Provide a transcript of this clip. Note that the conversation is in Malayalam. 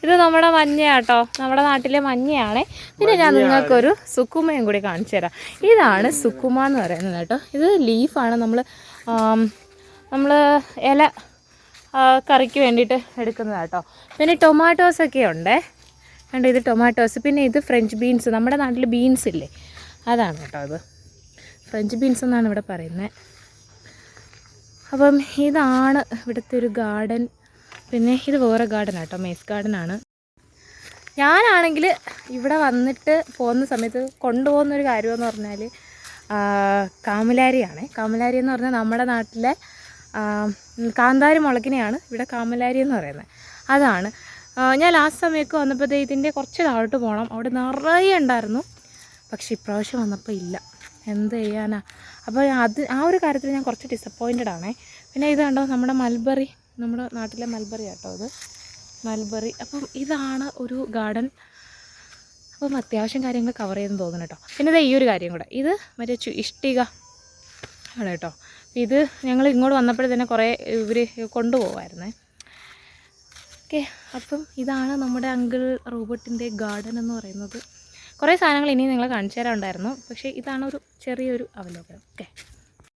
ഇത് നമ്മുടെ മഞ്ഞയാട്ടോ, നമ്മുടെ നാട്ടിലെ മഞ്ഞയാണേ. പിന്നെ ഞാൻ നിങ്ങൾക്കൊരു സുക്കുമയും കൂടി കാണിച്ചു തരാം. ഇതാണ് സുക്കുമ എന്ന് പറയുന്നത് കേട്ടോ. ഇത് ലീഫാണ്, നമ്മൾ ഇല കറിക്ക് വേണ്ടിയിട്ട് എടുക്കുന്നത് കേട്ടോ. പിന്നെ ടൊമാറ്റോസൊക്കെ ഉണ്ടേ, കണ്ടോ ഇത് ടൊമാറ്റോസ്. പിന്നെ ഇത് ഫ്രഞ്ച് ബീൻസ്, നമ്മുടെ നാട്ടിൽ ബീൻസ് ഇല്ലേ, അതാണ് കേട്ടോ. ഇത് ഫ്രഞ്ച് ബീൻസ് എന്നാണ് ഇവിടെ പറയുന്നത്. അപ്പം ഇതാണ് ഇവിടുത്തെ ഒരു ഗാർഡൻ. പിന്നെ ഇത് വേറെ ഗാർഡൻ കേട്ടോ, മേസ് ഗാർഡനാണ്. ഞാനാണെങ്കിൽ ഇവിടെ വന്നിട്ട് പോകുന്ന സമയത്ത് കൊണ്ടുപോകുന്നൊരു കാര്യമെന്ന് പറഞ്ഞാൽ കാമലാരിയാണ്. കാമലാരി എന്ന് പറഞ്ഞാൽ നമ്മുടെ നാട്ടിലെ കാന്താരി മുളകിനെയാണ് ഇവിടെ കാമലാരി എന്ന് പറയുന്നത്. അതാണ് ഞാൻ ലാസ്റ്റ് സമയമൊക്കെ വന്നപ്പോഴത്തേ ഇതിൻ്റെ കുറച്ച് താഴോട്ട് പോകണം, അവിടെ നിറയെ ഉണ്ടായിരുന്നു. പക്ഷേ ഇപ്രാവശ്യം വന്നപ്പോൾ ഇല്ല, എന്ത് ചെയ്യാനാ. അപ്പോൾ ആ ഒരു കാര്യത്തിൽ ഞാൻ കുറച്ച് ഡിസപ്പോയിൻറ്റഡ് ആണേ. പിന്നെ ഇത് കണ്ടോ, നമ്മുടെ മൽബറി, നമ്മുടെ നാട്ടിലെ മൽബറി കേട്ടോ ഇത്, മൽബറി. അപ്പം ഇതാണ് ഒരു ഗാർഡൻ. അപ്പം അത്യാവശ്യം കാര്യങ്ങൾ കവർ ചെയ്തെന്ന് തോന്നുന്നു കേട്ടോ. പിന്നെ ഇത് ഈ ഒരു കാര്യം കൂടെ, ഇത് മറ്റേ ഇഷ്ടിക ആണ് കേട്ടോ. ഇത് ഞങ്ങൾ ഇങ്ങോട്ട് വന്നപ്പോഴേ തന്നെ കുറേ ഇവർ കൊണ്ടുപോകുമായിരുന്നേ. ഓക്കെ, അപ്പം ഇതാണ് നമ്മുടെ അങ്കിൾ റോബർട്ടിൻ്റെ ഗാർഡൻ എന്ന് പറയുന്നത്. കുറേ സാധനങ്ങൾ ഇനി നിങ്ങളെ കാണിച്ചു തരാനുണ്ടായിരുന്നു, പക്ഷേ ഇതാണ് ഒരു ചെറിയൊരു അവലോകനം. ഓക്കെ.